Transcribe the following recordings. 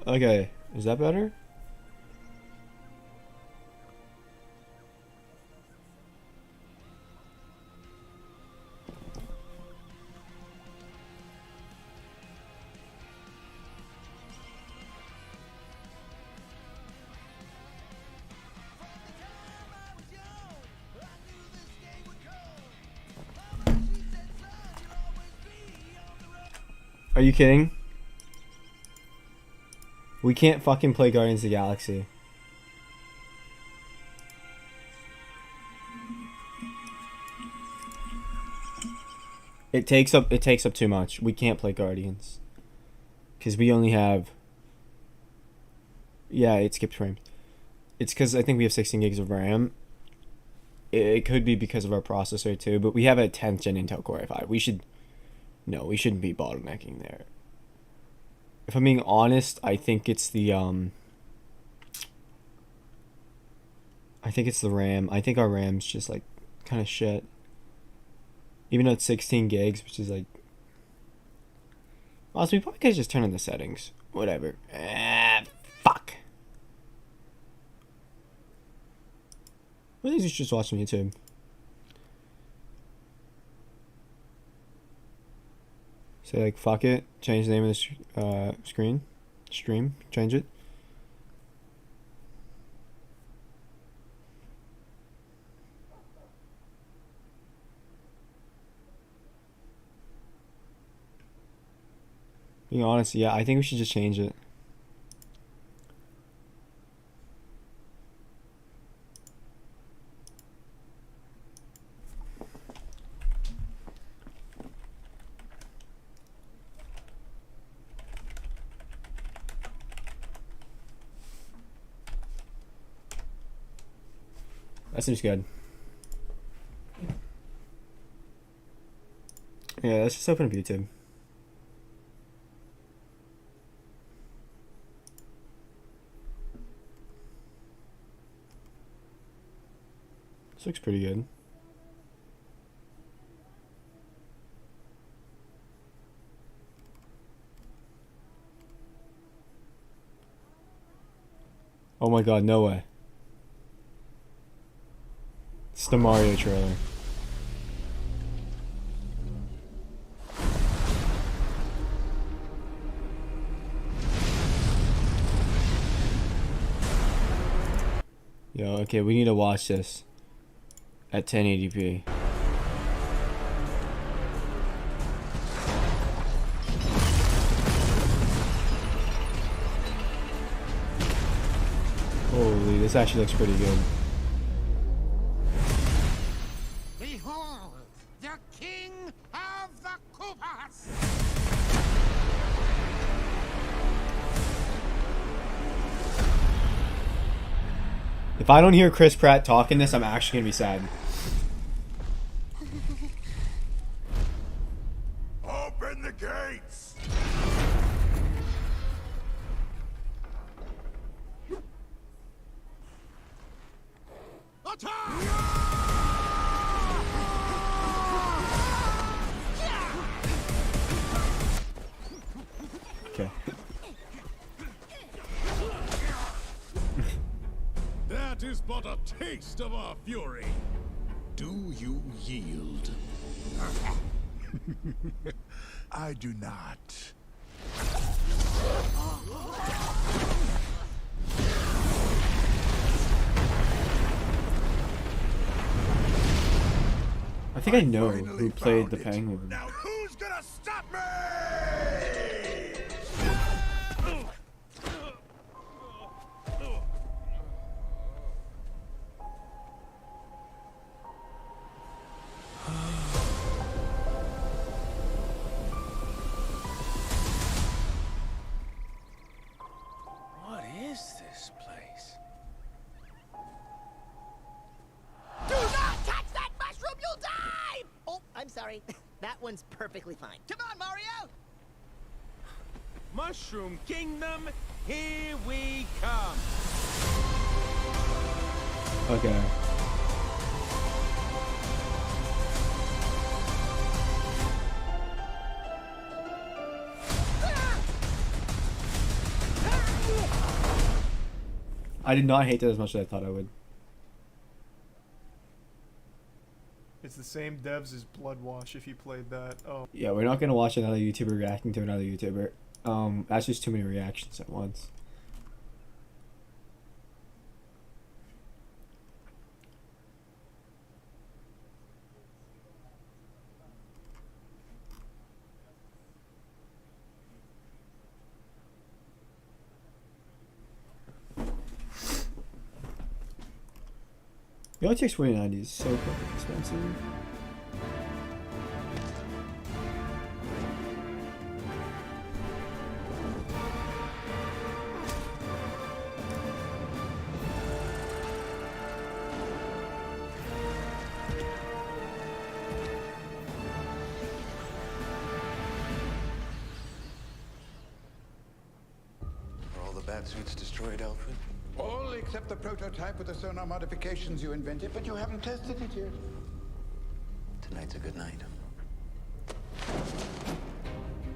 Okay, is that better? Are you kidding? We can't fucking play Guardians of the Galaxy. It takes up too much. We can't play Guardians. Cause we only have. Yeah, it skips frames. It's because I think we have 16 gigs of RAM. It could be because of our processor too, but we have a 10th gen Intel Core i5. We should. No, we shouldn't be bottlenecking there. If I'm being honest, I think it's the I think it's the RAM. I think our RAM's just like kind of shit. Even though it's 16 gigs, which is like. Also, we probably could just turn on the settings. Whatever. Fuck. What is you just watching YouTube? Say like fuck it. Change the name of the screen. Stream. Change it. Being honest, yeah, I think we should just change it. That seems good. Yeah, let's just open up YouTube. This looks pretty good. Oh my god, no way. It's the Mario trailer. Yo, okay, we need to watch this at 1080p. Holy, this actually looks pretty good. Behold, the king of the Koopas! If I don't hear Chris Pratt talking this, I'm actually gonna be sad. Open the gates! Okay. That is but a taste of our fury. Do you yield? I do not. I think I know who played the Penguin. Now who's gonna stop me? What is this place? Do not touch that mushroom, you'll die! Oh, I'm sorry. That one's perfectly fine. Come on, Mario! Mushroom Kingdom, here we come. Okay. I did not hate it as much as I thought I would. It's the same devs as Bloodwash if you played that. Oh. Yeah, we're not gonna watch another YouTuber reacting to another YouTuber. That's just too many reactions at once. The RTX 4090 is so fucking expensive. Are all the bat suits destroyed, Alfred? All except the prototype with the sonar modifications you invented, but you haven't tested it yet. Tonight's a good night.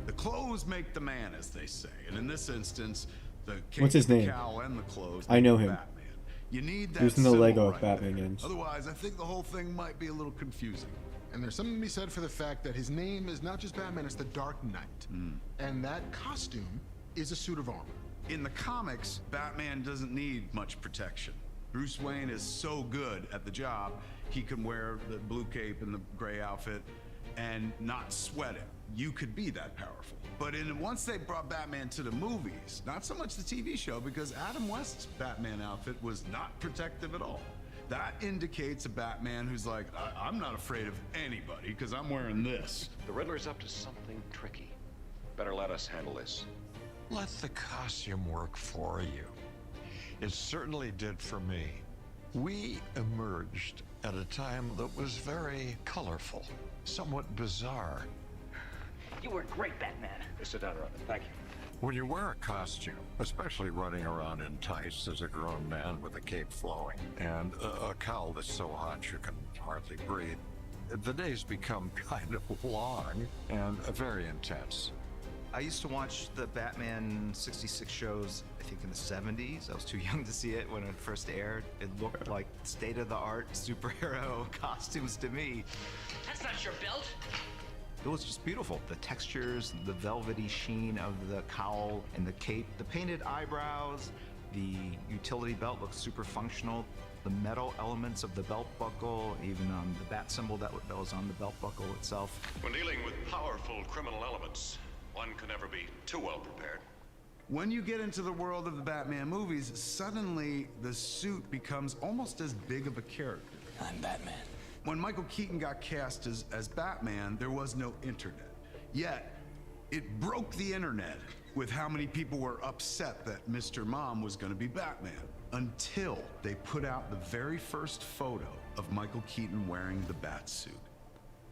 The clothes make the man, as they say, and in this instance, the cape, What's his the name? cowl, and the clothes. I know make him. Batman. You need that. He was in the symbol Lego right Batman there. games. Otherwise, I think the whole thing might be a little confusing. And there's something to be said for the fact that his name is not just Batman, it's the Dark Knight. And that costume is a suit of armor. In the comics, Batman doesn't need much protection. Bruce Wayne is so good at the job, he can wear the blue cape and the gray outfit and not sweat it. You could be that powerful. But once they brought Batman to the movies, not so much the TV show, because Adam West's Batman outfit was not protective at all. That indicates a Batman who's like, I'm not afraid of anybody because I'm wearing this. The Riddler's up to something tricky. Better let us handle this. Let the costume work for you. It certainly did for me. We emerged at a time that was very colorful, somewhat bizarre. You were great, Batman. Sit down, Robin. Thank you. When you wear a costume, especially running around in tights as a grown man with a cape flowing and a cowl that's so hot you can hardly breathe, the days become kind of long and very intense. I used to watch the Batman 66 shows, I think in the 70s. I was too young to see it when it first aired. It looked like state-of-the-art superhero costumes to me. That's not your belt. It was just beautiful. The textures, the velvety sheen of the cowl and the cape, the painted eyebrows, the utility belt looks super functional. The metal elements of the belt buckle, even the bat symbol that was on the belt buckle itself. When dealing with powerful criminal elements, one can never be too well prepared. When you get into the world of the Batman movies, suddenly the suit becomes almost as big of a character. I'm Batman. When Michael Keaton got cast as Batman, there was no internet. Yet, it broke the internet with how many people were upset that Mr. Mom was going to be Batman, until they put out the very first photo of Michael Keaton wearing the bat suit.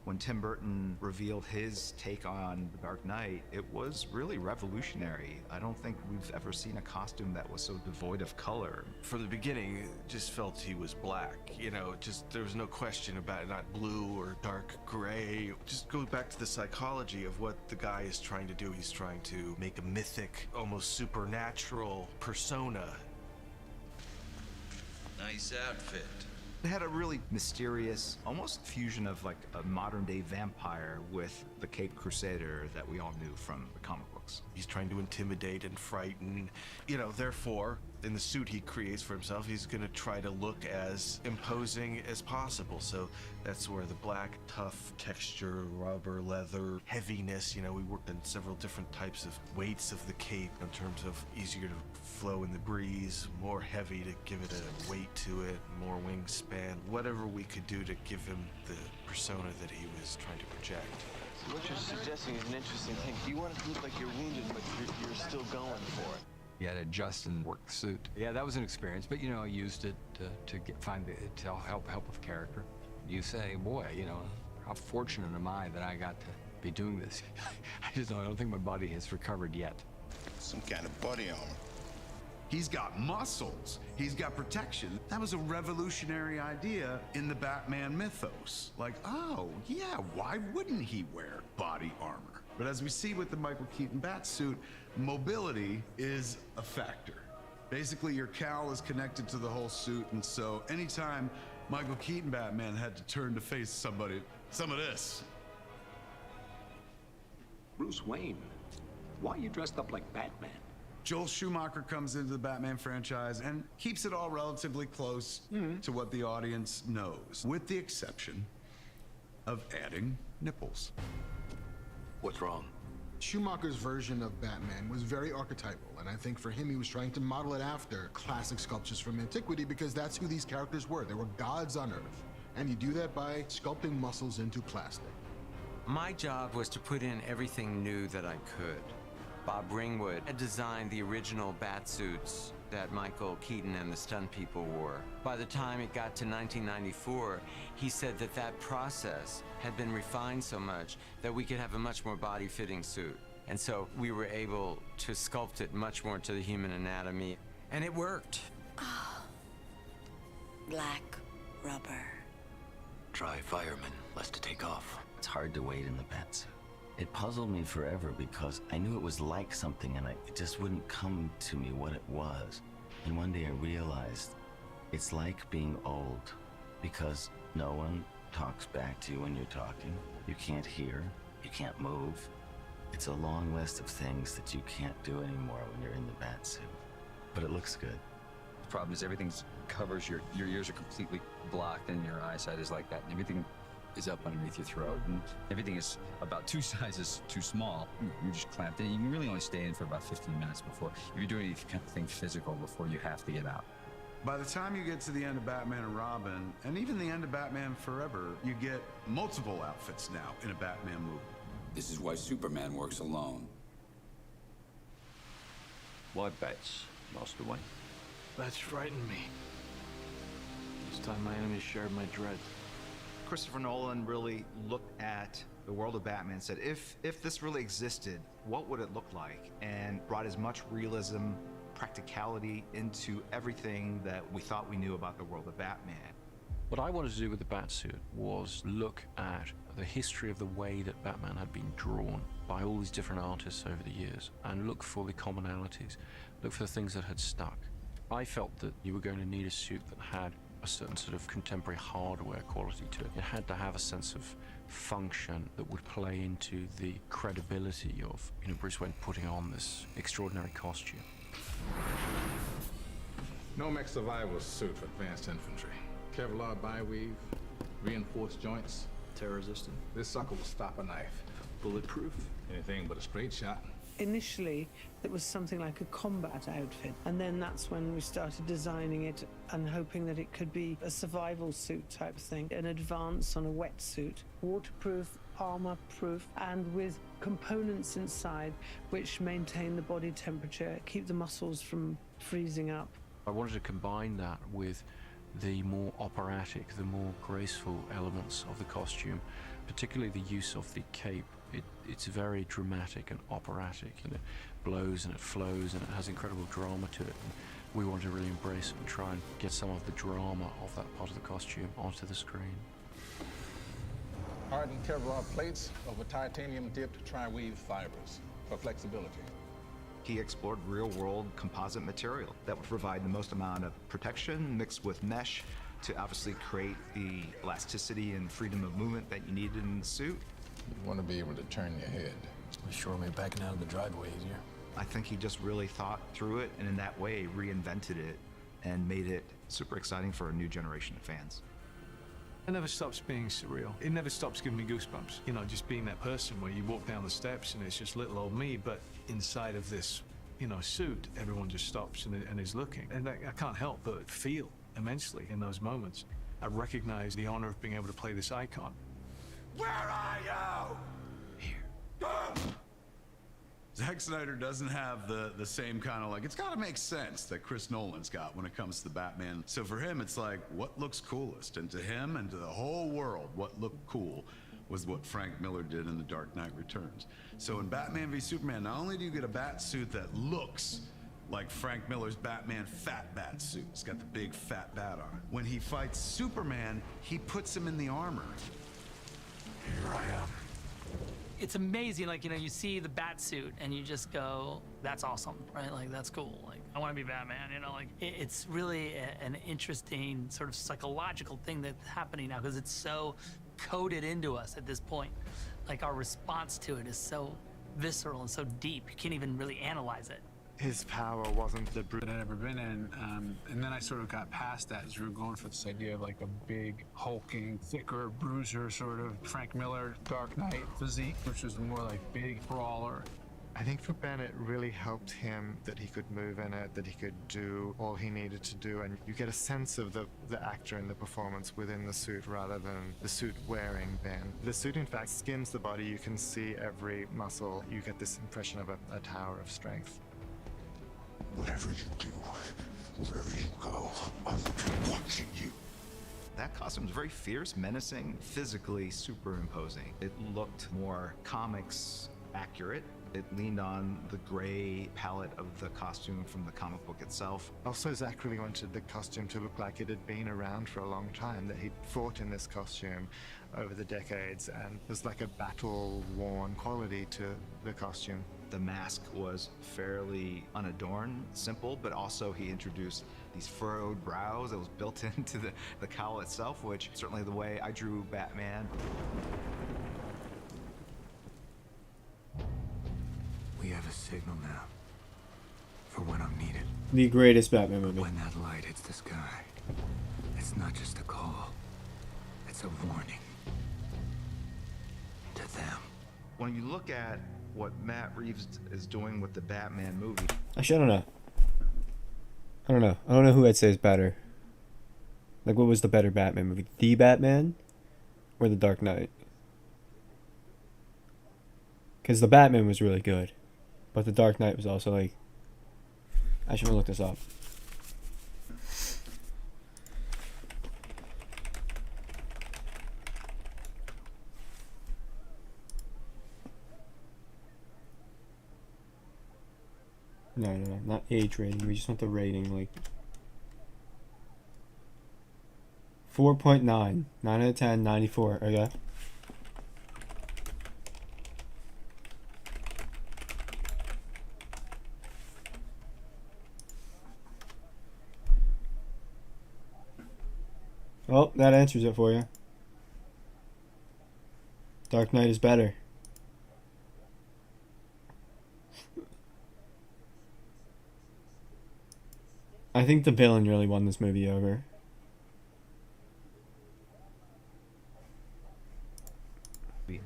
When Tim Burton revealed his take on The Dark Knight, it was really revolutionary. I don't think we've ever seen a costume that was so devoid of color. From the beginning, just felt he was black. You know, just there was no question about it, not blue or dark gray. Just go back to the psychology of what the guy is trying to do. He's trying to make a mythic, almost supernatural persona. Nice outfit. It had a really mysterious, almost fusion of like a modern day vampire with the Caped Crusader that we all knew from the comic books. He's trying to intimidate and frighten. You know, therefore, in the suit he creates for himself, he's going to try to look as imposing as possible. So that's where the black, tough texture, rubber, leather, heaviness, you know, we worked on several different types of weights of the cape in terms of easier to flow in the breeze, more heavy to give it a weight to it, more wingspan, whatever we could do to give him the persona that he was trying to project. What you're suggesting is an interesting thing. You want it to look like you're wounded, but you're still going for it. You had to adjust and work the suit. Yeah, that was an experience, but you know, I used it to help with character. You say, boy, you know, how fortunate am I that I got to be doing this? I don't think my body has recovered yet. Some kind of body armor. He's got muscles. He's got protection. That was a revolutionary idea in the Batman mythos. Like, oh, yeah, why wouldn't he wear body armor? But as we see with the Michael Keaton Batsuit, mobility is a factor. Basically, your cowl is connected to the whole suit, and so anytime Michael Keaton Batman had to turn to face somebody, some of this. Bruce Wayne, why are you dressed up like Batman? Joel Schumacher comes into the Batman franchise and keeps it all relatively close to what the audience knows, with the exception of adding nipples. What's wrong? Schumacher's version of Batman was very archetypal, and I think for him he was trying to model it after classic sculptures from antiquity because that's who these characters were. They were gods on Earth. And you do that by sculpting muscles into plastic. My job was to put in everything new that I could. Bob Ringwood had designed the original bat suits that Michael Keaton and the stunt people wore. By the time it got to 1994, he said that that process had been refined so much that we could have a much more body-fitting suit. And so we were able to sculpt it much more to the human anatomy, and it worked. Oh. Black rubber. Try fireman, less to take off. It's hard to wait in the bat suit. It puzzled me forever because I knew it was like something and it just wouldn't come to me what it was. And one day I realized it's like being old because no one talks back to you when you're talking. You can't hear, you can't move. It's a long list of things that you can't do anymore when you're in the bat suit. But it looks good. The problem is everything covers your ears are completely blocked and your eyesight is like that. And everything is up underneath your throat, and everything is about 2 sizes too small. You're just clamped in. You can really only stay in for about 15 minutes before, if you're doing anything physical, before you have to get out. By the time you get to the end of Batman and Robin, and even the end of Batman Forever, you get multiple outfits now in a Batman movie. This is why Superman works alone. Why bats, Master Wayne? Bats frighten me. This time my enemies shared my dread. Christopher Nolan really looked at the world of Batman and said, if this really existed, what would it look like? And brought as much realism, practicality into everything that we thought we knew about the world of Batman. What I wanted to do with the Batsuit was look at the history of the way that Batman had been drawn by all these different artists over the years and look for the commonalities, look for the things that had stuck. I felt that you were going to need a suit that had a certain sort of contemporary hardware quality to it. It had to have a sense of function that would play into the credibility of, Bruce Wayne putting on this extraordinary costume. Nomex Survival suit for advanced infantry. Kevlar biweave, reinforced joints. Tear resistant. This sucker will stop a knife. Bulletproof. Anything but a straight shot. Initially, it was something like a combat outfit, and then that's when we started designing it and hoping that it could be a survival suit type thing, an advance on a wetsuit, waterproof, armor-proof, and with components inside which maintain the body temperature, keep the muscles from freezing up. I wanted to combine that with the more operatic, the more graceful elements of the costume, particularly the use of the cape. It's very dramatic and operatic, and it blows and it flows and it has incredible drama to it. And we wanted to really embrace it and try and get some of the drama of that part of the costume onto the screen. Hardened Kevlar plates over titanium-dipped tri-weave fibers for flexibility. He explored real-world composite material that would provide the most amount of protection mixed with mesh to obviously create the elasticity and freedom of movement that you needed in the suit. You want to be able to turn your head. Sure made backing out of the driveway easier. I think he just really thought through it and in that way reinvented it and made it super exciting for a new generation of fans. It never stops being surreal. It never stops giving me goosebumps. Just being that person where you walk down the steps and it's just little old me, but inside of this, suit, everyone just stops and is looking. And I can't help but feel immensely in those moments. I recognize the honor of being able to play this icon. Where are you? Here. Zack Snyder doesn't have the same kind of it's got to make sense that Chris Nolan's got when it comes to the Batman. So for him, it's like, what looks coolest? And to him and to the whole world, what looked cool was what Frank Miller did in The Dark Knight Returns. So in Batman v Superman, not only do you get a bat suit that looks like Frank Miller's Batman fat bat suit, it's got the big fat bat on it. When he fights Superman, he puts him in the armor. Here I am. It's amazing, you see the bat suit and you just go, that's awesome, right? That's cool. I want to be Batman, you know, like it's really an interesting sort of psychological thing that's happening now because it's so coded into us at this point. Like our response to it is so visceral and so deep, you can't even really analyze it. His power wasn't the brute I'd ever been in, and then I sort of got past that as we were going for this idea of like a big, hulking, thicker bruiser sort of Frank Miller Dark Knight physique, which was more like big brawler. I think for Ben it really helped him that he could move in it, that he could do all he needed to do, and you get a sense of the actor and the performance within the suit rather than the suit wearing Ben. The suit in fact skims the body, you can see every muscle, you get this impression of a tower of strength. Whatever you do, wherever you go, I'm watching you. That costume was very fierce, menacing, physically superimposing. It looked more comics accurate. It leaned on the gray palette of the costume from the comic book itself. Also, Zach really wanted the costume to look like it had been around for a long time, that he'd fought in this costume over the decades, and there's like a battle-worn quality to the costume. The mask was fairly unadorned, simple, but also he introduced these furrowed brows that was built into the cowl itself, which certainly the way I drew Batman. We have a signal now for when I'm needed. The greatest Batman movie. When that light hits the sky, it's not just a call, it's a warning to them. When you look at what Matt Reeves is doing with the Batman movie. Actually, I don't know. I don't know who I'd say is better. Like, what was the better Batman movie? The Batman or The Dark Knight? Because the Batman was really good. But The Dark Knight was also like... I should look this up. No, not age rating. We just want the rating, like 4.9. 9 out of 10, 94. Okay. Well, that answers it for you. Dark Knight is better. I think the villain really won this movie over.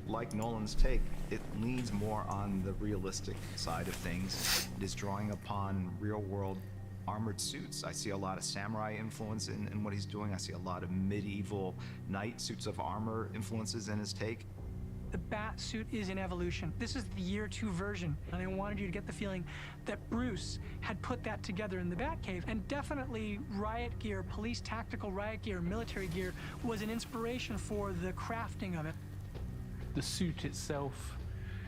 Like Nolan's take, it leans more on the realistic side of things. It is drawing upon real-world armored suits. I see a lot of samurai influence in what he's doing. I see a lot of medieval knight suits of armor influences in his take. The bat suit is an evolution. This is the year 2 version, and I wanted you to get the feeling that Bruce had put that together in the Batcave, and definitely riot gear, police tactical riot gear, military gear was an inspiration for the crafting of it. The suit itself,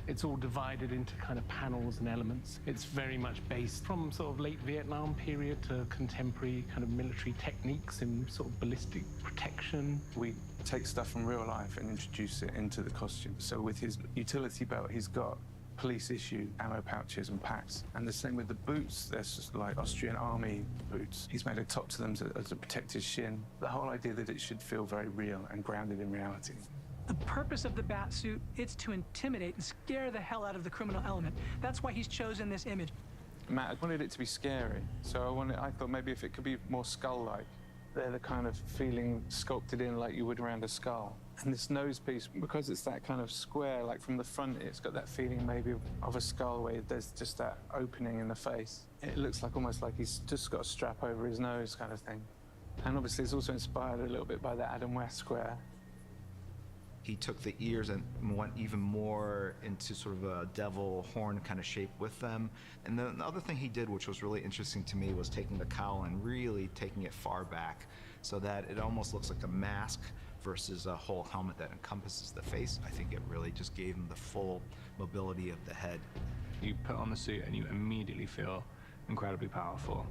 it's all divided into kind of panels and elements. It's very much based from sort of late Vietnam period to contemporary kind of military techniques in sort of ballistic protection. We take stuff from real life and introduce it into the costume. So with his utility belt, he's got police issue ammo pouches and packs. And the same with the boots. There's just like Austrian army boots. He's made a top to them to protect his shin. The whole idea that it should feel very real and grounded in reality. The purpose of the bat suit, it's to intimidate and scare the hell out of the criminal element. That's why he's chosen this image. Matt, I wanted it to be scary. So I thought maybe if it could be more skull-like. They're the kind of feeling sculpted in like you would around a skull. And this nose piece, because it's that kind of square, like from the front, it's got that feeling maybe of a skull where there's just that opening in the face. It looks like almost like he's just got a strap over his nose kind of thing. And obviously it's also inspired a little bit by the Adam West square. He took the ears and went even more into sort of a devil horn kind of shape with them. And then the other thing he did, which was really interesting to me, was taking the cowl and really taking it far back so that it almost looks like a mask versus a whole helmet that encompasses the face. I think it really just gave him the full mobility of the head. You put on the suit and you immediately feel incredibly powerful.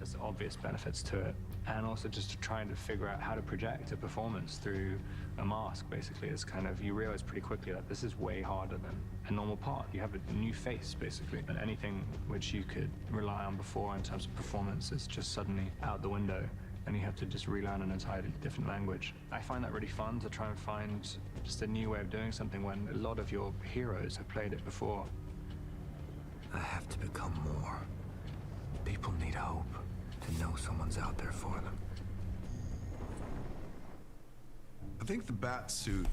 There's obvious benefits to it. And also just to trying to figure out how to project a performance through a mask, basically. It's kind of, you realize pretty quickly that this is way harder than a normal part. You have a new face, basically. And anything which you could rely on before in terms of performance is just suddenly out the window. And you have to just relearn an entirely different language. I find that really fun to try and find just a new way of doing something when a lot of your heroes have played it before. I have to become more. People need hope, to know someone's out there for them. I think the bat suit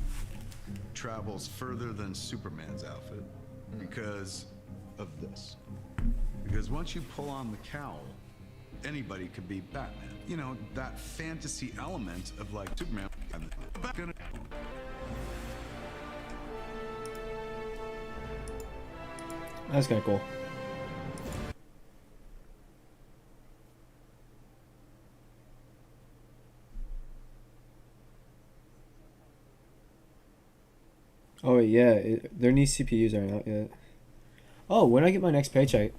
travels further than Superman's outfit because of this. Because once you pull on the cowl, anybody could be Batman. You know, that fantasy element of like Superman. That's kind of cool. Oh yeah, their new CPUs aren't out yet. Oh, when I get my next paycheck,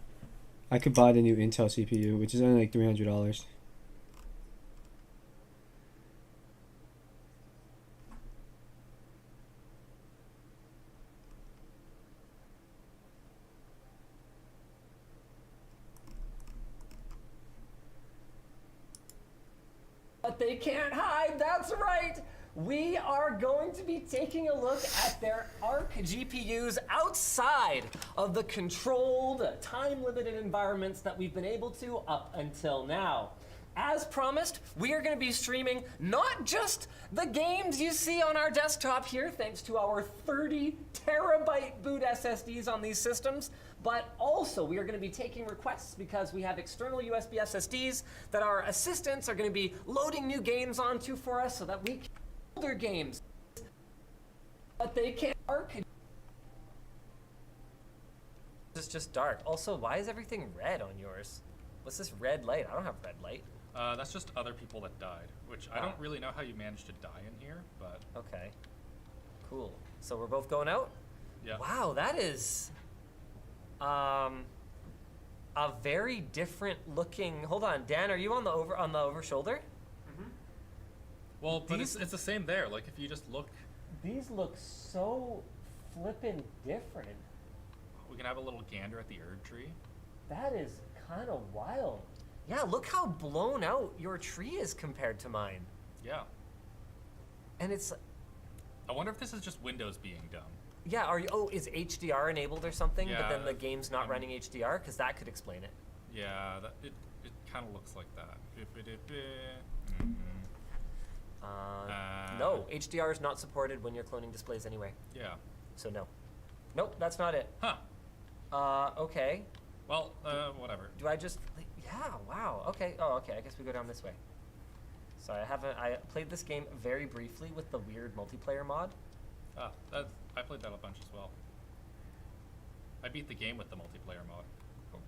I could buy the new Intel CPU, which is only like $300. But they can't hide, that's right! We are going to be taking a look at their ARC GPUs outside of the controlled, time-limited environments that we've been able to up until now. As promised, we are going to be streaming not just the games you see on our desktop here, thanks to our 30 terabyte boot SSDs on these systems, but also we are going to be taking requests because we have external USB SSDs that our assistants are going to be loading new games onto for us so that we can older games. But they can't arc. It's just dark. Also, why is everything red on yours? What's this red light? I don't have red light. That's just other people that died, which I don't really know how you managed to die in here, but... Okay. Cool. So we're both going out? Yeah. Wow, that is... a very different looking... Hold on, Dan, are you on the over shoulder? Well, but it's the same there. Like, if you just look... These look so flippin' different. We can have a little gander at the Erd tree. That is kind of wild. Yeah, look how blown out your tree is compared to mine. Yeah. And it's... I wonder if this is just Windows being dumb. Yeah, are you... Oh, is HDR enabled or something? Yeah, but then the game's not running HDR? Because that could explain it. Yeah, it kind of looks like that. No, HDR is not supported when you're cloning displays anyway. Yeah. So no. Nope, that's not it. Huh. Okay. Well, whatever. Do I just... Yeah, wow. Okay. Oh, okay. I guess we go down this way. So I played this game very briefly with the weird multiplayer mod. I played that a bunch as well. I beat the game with the multiplayer mod.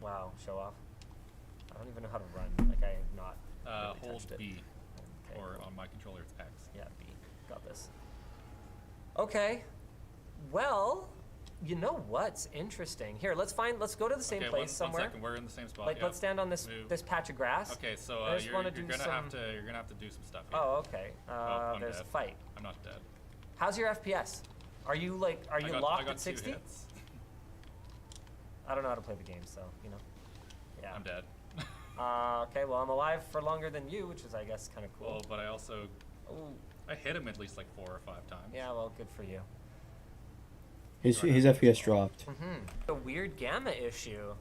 Wow, show off. I don't even know how to run. Like, I have not really hold touched it. B. Okay, Or cool. on my controller it's X. Yeah, B. Got this. Okay. Well, you know what's interesting? Here, let's go to the same place somewhere. 1 second, we're in the same spot. Like, yeah. let's stand on this patch of grass. Okay, so I just you're wanna gonna do have to do some stuff here. Oh, okay. I'm There's dead. a fight. I'm not dead. How's your FPS? Are you locked I got at 60? 2 hits. I don't know how to play the game, so you know. Yeah. I'm dead. Okay, well I'm alive for longer than you, which is I guess kind of cool. Well, but I also Ooh. I hit him at least like 4 or 5 times. Yeah, well, good for you. His FPS dropped. A weird gamma issue.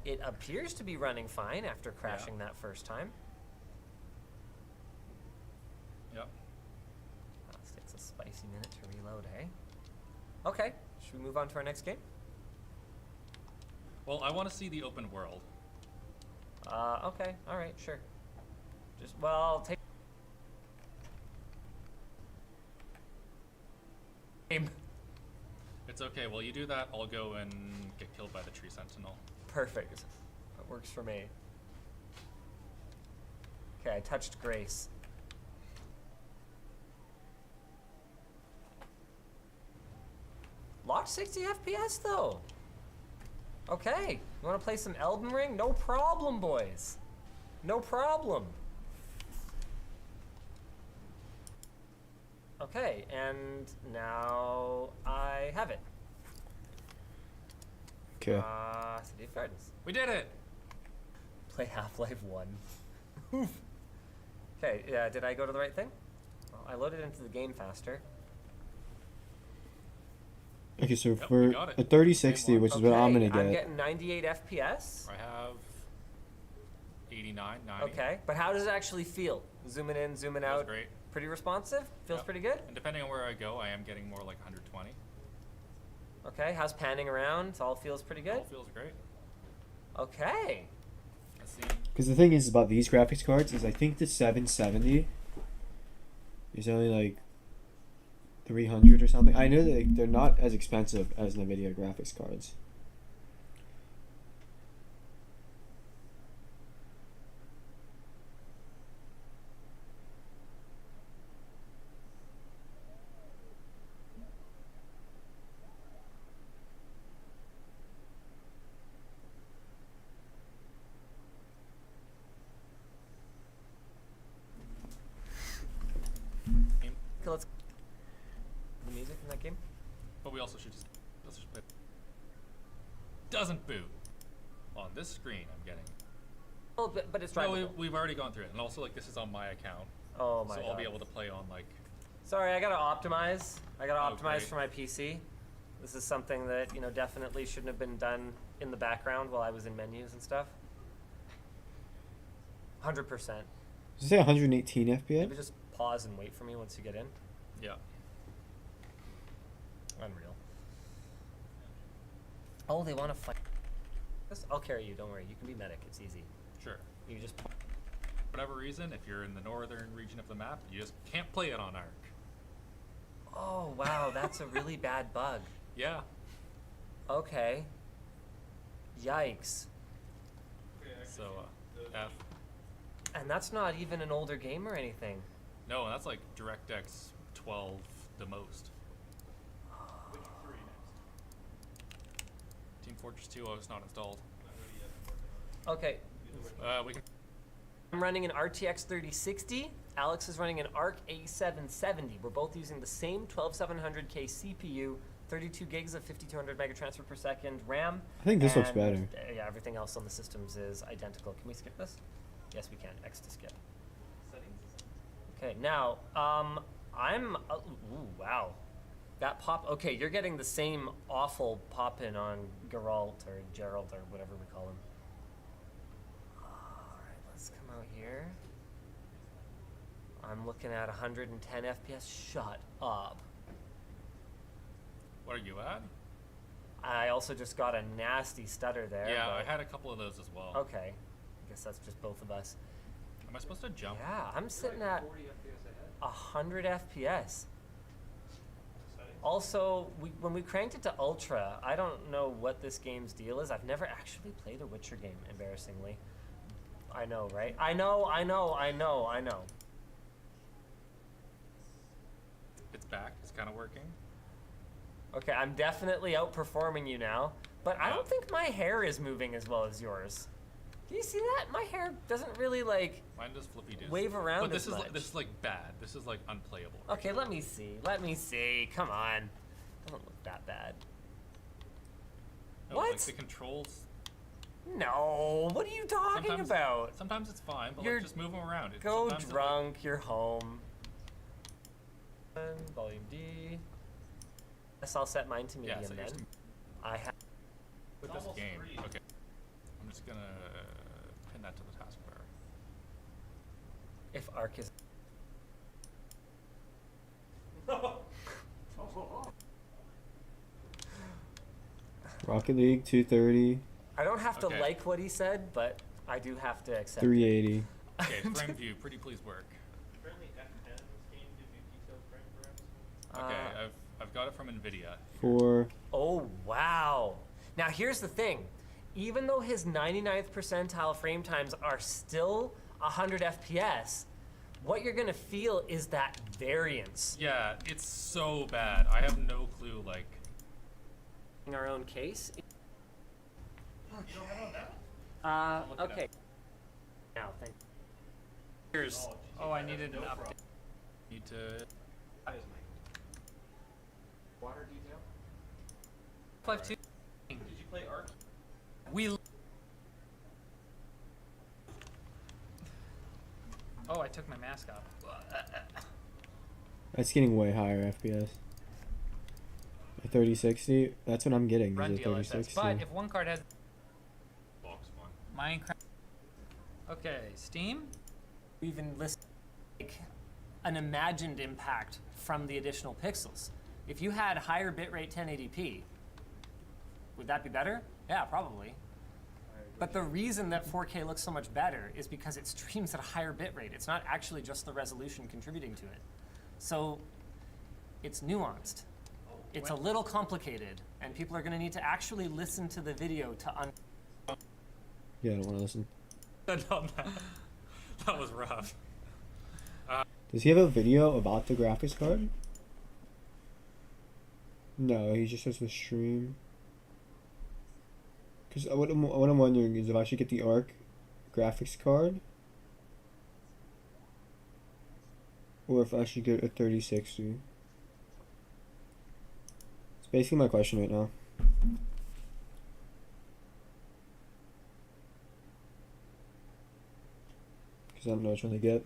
It appears to be running fine after crashing that first time. Yep. This takes a spicy minute to reload, eh? Okay, should we move on to our next game? Well, I want to see the open world. Okay, all right, sure. Just well, take. Game. It's okay. While you do that, I'll go and get killed by the tree sentinel. Perfect. That works for me. Okay, I touched Grace. Locked 60 FPS though. Okay, you want to play some Elden Ring? No problem, boys. No problem. Okay, and now I have it. Okay. City of Gardens. We did it! Play Half-Life 1. Okay, did I go to the right thing? Well, I loaded into the game faster. Okay, so we for got it. a 3060, which is what I'm gonna I'm get. getting 98 FPS. I have 89, 90. Okay, but how does it actually feel? Zooming in, zooming out. Feels great. Pretty responsive? Feels Yep. pretty good? And depending on where I go, I am getting more like 120. Okay, how's panning around? It all feels pretty good? All feels great. Okay. Let's see. Because the thing is about these graphics cards is I think the 770 is only like 300 or something. I know that they're not as expensive as NVIDIA graphics cards. Okay, let's the music in that game. But we also should just let's just play. Doesn't boot on this screen. I'm getting. Oh, but it's No, drivable. we've already gone through it, and also like this is on my account. Oh my so god. I'll be able to play on like. Sorry, I gotta optimize. I gotta Oh, optimize great. for my PC. This is something that, you know, definitely shouldn't have been done in the background while I was in menus and stuff. 100%. Does it say 118 FPS? Maybe just pause and wait for me once you get in. Yeah. Unreal. Oh, they want to fight. I'll carry you, don't worry. You can be medic, it's easy. Sure. You just. Whatever reason, if you're in the northern region of the map, you just can't play it on Arc. Oh, wow, that's a really bad bug. Yeah. Okay. Yikes. So, F. And that's not even an older game or anything. No, that's like DirectX 12 the most. Team Fortress 2 is not installed. Okay. We can. I'm running an RTX 3060. Alex is running an ARC A770. We're both using the same 12700K CPU, 32 gigs of 5200 mega transfer per second RAM. I think this looks and, better. Yeah, everything else on the systems is identical. Can we skip this? Yes, we can. X to skip. Okay, now, I'm, ooh, wow. That pop, okay, you're getting the same awful pop-in on Geralt or Gerald or whatever we call him. Alright, let's come out here. I'm looking at 110 FPS. Shut up. What are you at? I also just got a nasty stutter there. Yeah, I but- had a couple of those as well. Okay. I guess that's just both of us. Am I supposed to jump? Yeah, I'm sitting at 100 FPS. Also, when we cranked it to Ultra, I don't know what this game's deal is. I've never actually played a Witcher game, embarrassingly. I know, right? I know. It's back. It's kind of working. Okay, I'm definitely outperforming you now, but I don't think my hair is moving as well as yours. Do you see that? My hair doesn't really like Mine does flippy do. wave around But this as is much. this is like bad. This is like unplayable. Okay, let me see. Come on. Doesn't look that bad. No, What? Like the controls. No, what are you talking Sometimes- about? Sometimes it's fine, but You're- like just move them around. Go Sometimes it, like- drunk, you're home. Volume D. Guess I'll set mine to Yeah, medium so you're then. I have. with this game. Okay. I'm just gonna pin that to the taskbar. If Arc is. Rocket League 230, I don't have to Okay. like what he said, but I do have to accept 380. Okay, frame view, pretty please work. Okay, I've got it from Nvidia. For Oh, wow. Now, here's the thing. Even though his 99th percentile frame times are still 100 FPS, what you're going to feel is that variance. Yeah, it's so bad. I have no clue. Like, In our own case. Look it up. Okay. Now, thank Here's. Oh, I needed an update. Need to. Water detail? 5-2. Did you play Ark? We. Oh, I took my mask off. That's getting way higher FPS. A 3060. That's what I'm getting. Run Is a DLSS. 3060. But if one card has. Minecraft. Okay, Steam. We've enlisted like an imagined impact from the additional pixels. If you had higher bitrate 1080p, would that be better? Yeah, probably. But the reason that 4K looks so much better is because it streams at a higher bitrate. It's not actually just the resolution contributing to it. So it's nuanced. It's a little complicated, and people are going to need to actually listen to the video to Yeah, I don't want to listen. That was rough. Does he have a video about the graphics card? No, he just has the stream. Because what I'm wondering is if I should get the ARC graphics card, or if I should get a 3060. It's basically my question right now. Because I don't know which one to get.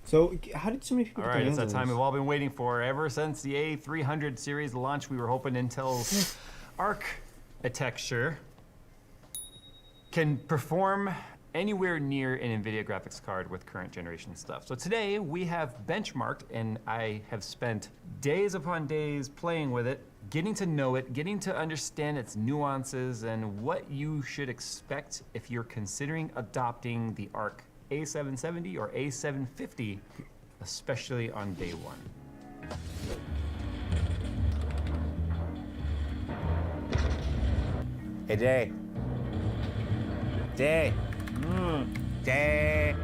So, how did so many people All get right, their it's that hands on time this? we've all been waiting for. Ever since the A300 series launch, we were hoping Intel's architecture can perform anywhere near an NVIDIA graphics card with current generation stuff. So today we have benchmarked, and I have spent days upon days playing with it, getting to know it, getting to understand its nuances, and what you should expect if you're considering adopting the Arc A770 or A750, especially on day one. Hey, Jay. Jay. Jay.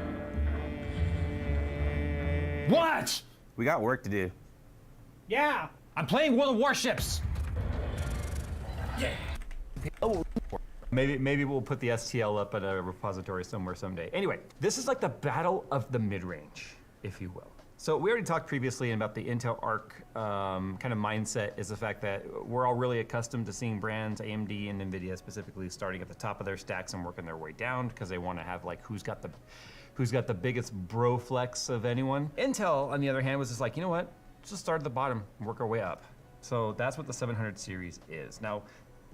What? We got work to do. Yeah, I'm playing World of Warships. Yeah. Maybe we'll put the STL up at a repository somewhere someday. Anyway, this is like the battle of the mid-range, if you will. So we already talked previously about the Intel Arc kind of mindset is the fact that we're all really accustomed to seeing brands, AMD and NVIDIA specifically, starting at the top of their stacks and working their way down because they want to have like who's got the biggest bro flex of anyone. Intel, on the other hand, was just like, you know what? Let's just start at the bottom and work our way up. So that's what the 700 series is. Now,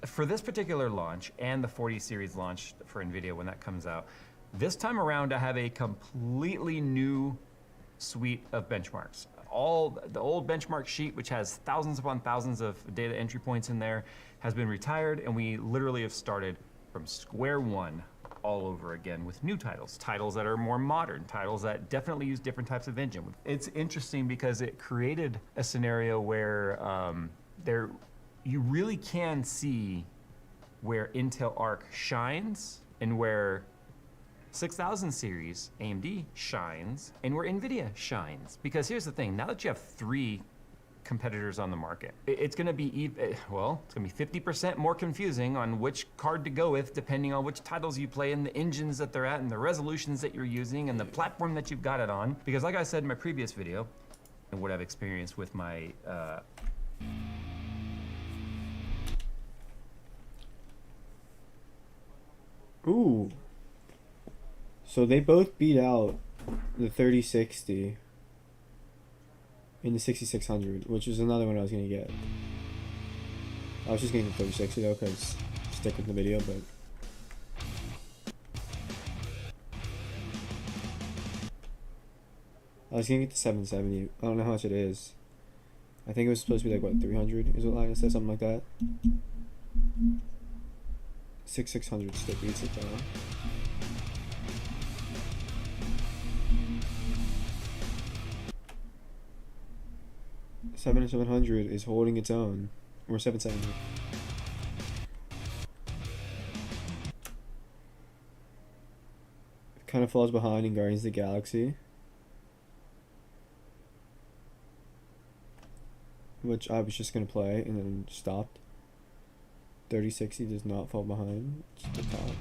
for this particular launch and the 40 series launch for NVIDIA when that comes out, this time around I have a completely new suite of benchmarks. All the old benchmark sheet, which has thousands upon thousands of data entry points in there, has been retired, and we literally have started from square one all over again with new titles that are more modern, titles that definitely use different types of engine. It's interesting because it created a scenario where you really can see where Intel Arc shines and where 6000 series AMD shines and where NVIDIA shines. Because here's the thing, now that you have 3 competitors on the market, it's gonna be, well, it's gonna be 50% more confusing on which card to go with depending on which titles you play and the engines that they're at and the resolutions that you're using and the platform that you've got it on. Because like I said in my previous video, and what I've experienced with my Ooh. So they both beat out the 3060 in the 6600, which is another one I was gonna get. I was just getting the 3060 though, cause stick with the video, but. I was gonna get the 770. I don't know how much it is. I think it was supposed to be like what, 300 is what Linus said, something like that. 6600 still beats it though. 7700 is holding its own. Or 770. Kind of falls behind in Guardians of the Galaxy, which I was just gonna play and then stopped. 3060 does not fall behind. It's the top.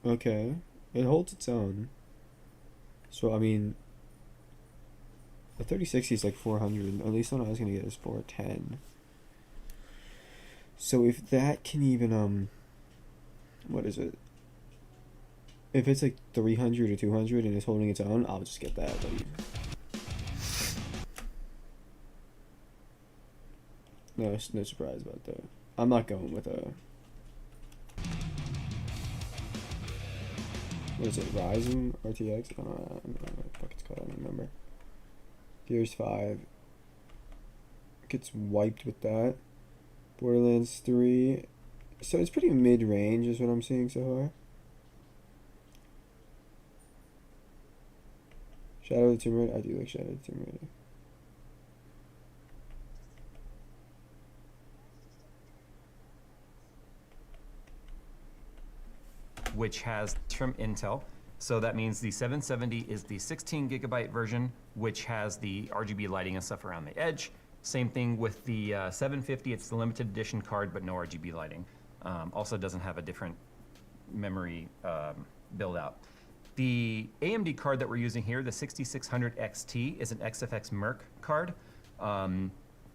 Okay, it holds its own. So I mean, the 3060 is like 400. At least the one I was gonna get is 410. So if that can even what is it? If it's like 300 or 200 and it's holding its own, I'll just get that. Buddy. No surprise about that. I'm not going with a. What is it? Ryzen RTX? I don't know what the fuck it's called. I don't remember. Gears 5 gets wiped with that. Borderlands 3. So it's pretty mid-range is what I'm seeing so far. Shadow of the Tomb Raider. I do like Shadow of the Tomb Raider. Which has from Intel. So that means the 770 is the 16 gigabyte version, which has the RGB lighting and stuff around the edge. Same thing with the 750, it's the limited edition card, but no RGB lighting. Also doesn't have a different memory build out. The AMD card that we're using here, the 6600 XT, is an XFX Merc card.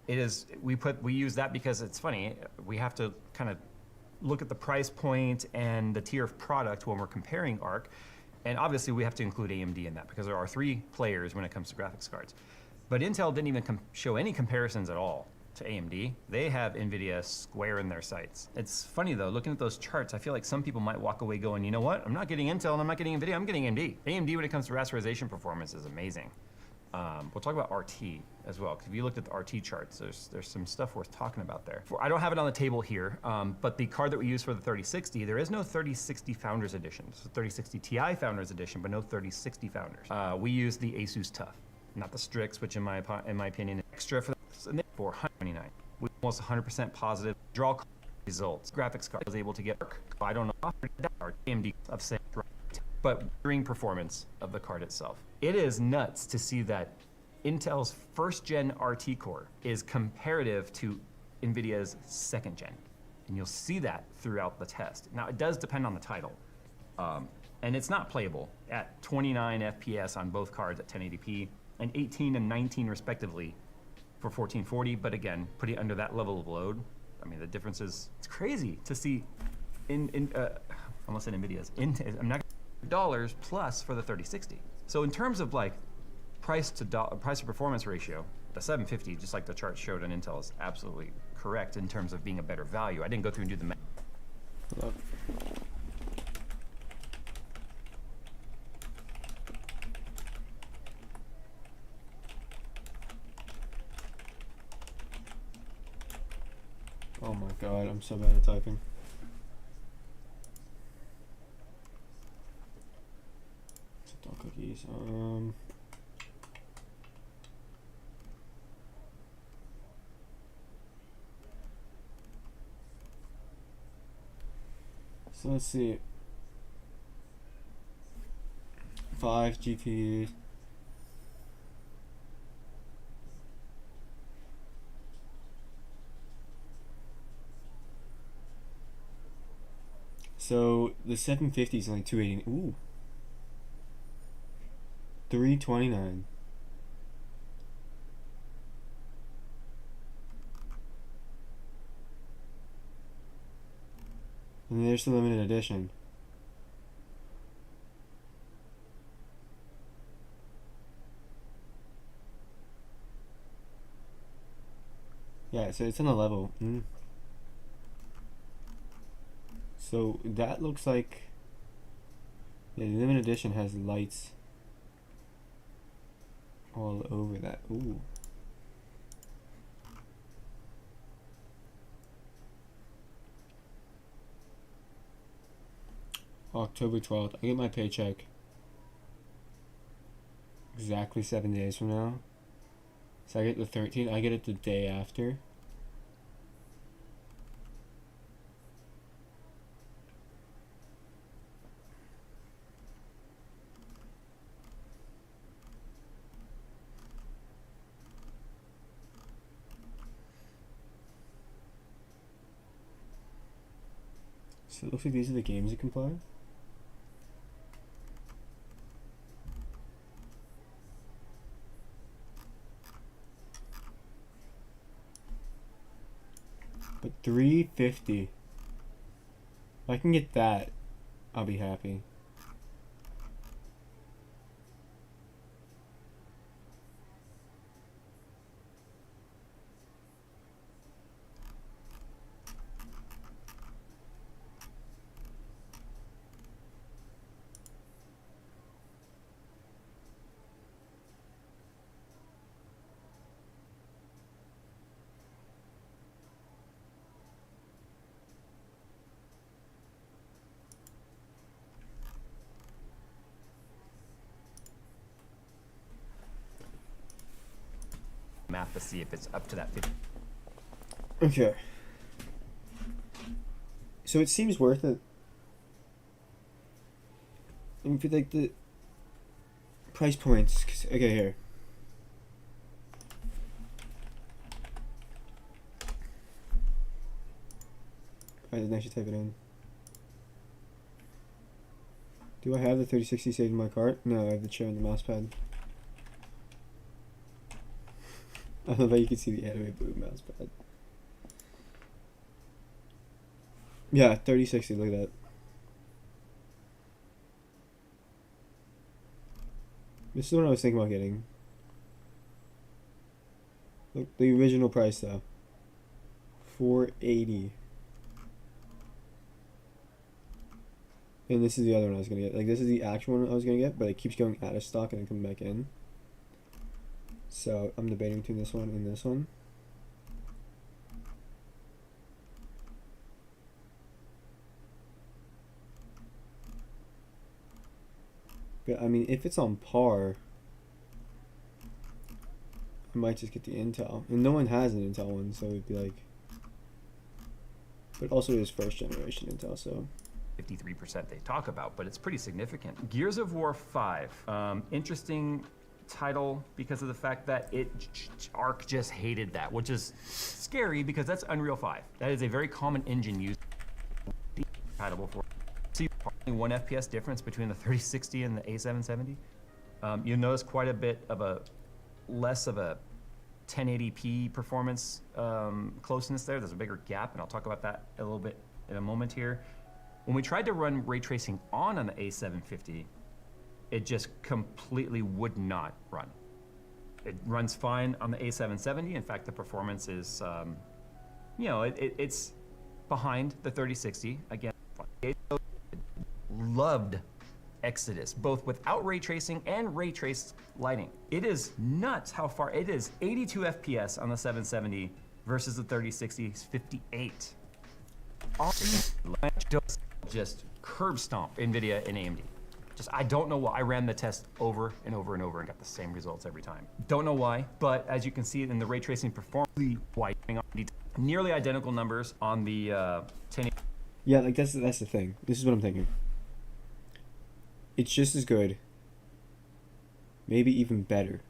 We use that because it's funny, we have to kind of look at the price point and the tier of product when we're comparing ARC. And obviously we have to include AMD in that because there are 3 players when it comes to graphics cards. But Intel didn't even show any comparisons at all to AMD. They have NVIDIA square in their sights. It's funny though, looking at those charts, I feel like some people might walk away going, you know what? I'm not getting Intel and I'm not getting NVIDIA, I'm getting AMD. AMD when it comes to rasterization performance is amazing. We'll talk about RT as well, because if you looked at the RT charts, there's some stuff worth talking about there. I don't have it on the table here, but the card that we use for the 3060, there is no 3060 Founders Edition. It's a 3060 Ti Founders Edition, but no 3060 Founders. We use the Asus TUF, not the Strix, which in my opinion is extra for $499. We almost 100% positive draw results. Graphics card was able to get, I don't know, AMD of saying, but during performance of the card itself. It is nuts to see that Intel's first gen RT core is comparative to NVIDIA's second gen. And you'll see that throughout the test. Now it does depend on the title. And it's not playable at 29 FPS on both cards at 1080p and 18 and 19 respectively for 1440. But again, put it under that level of load. I mean, the difference is, it's crazy to see almost said NVIDIA's, I'm not dollars plus for the 3060. So in terms of like price to performance ratio, the 750, just like the chart showed on Intel, is absolutely correct in terms of being a better value. I didn't go through and do the math. Oh my god, I'm so bad at typing. Cookies. So let's see. 5 GPUs. So the 750 is only 280. Ooh. 329. And there's the limited edition. Yeah, so it's on a level. So that looks like, yeah, the limited edition has lights all over that. Ooh. October 12th. I get my paycheck exactly 7 days from now. So I get the 13th. I get it the day after. So it looks like these are the games you can play. But $350. If I can get that, I'll be happy. Math to see if it's up to that 50. Okay. So it seems worth it. And for like the price points, 'cause, okay, here. I didn't actually type it in. Do I have the 3060 saved in my cart? No, I have the chair and the mouse pad. I love how you can see the anime blue mouse pad. Yeah, 3060, look at that. This is what I was thinking about getting. Look, the original price though. $480. And this is the other one I was gonna get. Like, this is the actual one I was gonna get, but it keeps going out of stock and then coming back in. So I'm debating between this one and this one. But I mean, if it's on par, I might just get the Intel. And no one has an Intel one, so it'd be like. But also it is first generation Intel, so. 53% they talk about, but it's pretty significant. Gears of War 5. Interesting title because of the fact that Arc just hated that, which is scary because that's Unreal 5. That is a very common engine used compatible for. See only 1 FPS difference between the 3060 and the A770. You'll notice quite a bit of a less of a 1080p performance closeness there. There's a bigger gap, and I'll talk about that a little bit in a moment here. When we tried to run ray tracing on the A750, it just completely would not run. It runs fine on the A770. In fact, the performance is, it's behind the 3060. Again, loved Exodus, both without ray tracing and ray traced lighting. It is nuts how far, it is 82 FPS on the 770 versus the 3060's 58. Just curb stomp NVIDIA and AMD. Just, I don't know why. I ran the test over and over and over and got the same results every time. Don't know why, but as you can see in the ray tracing performance, nearly identical numbers on the 1080. Yeah, like that's the thing. This is what I'm thinking. It's just as good. Maybe even better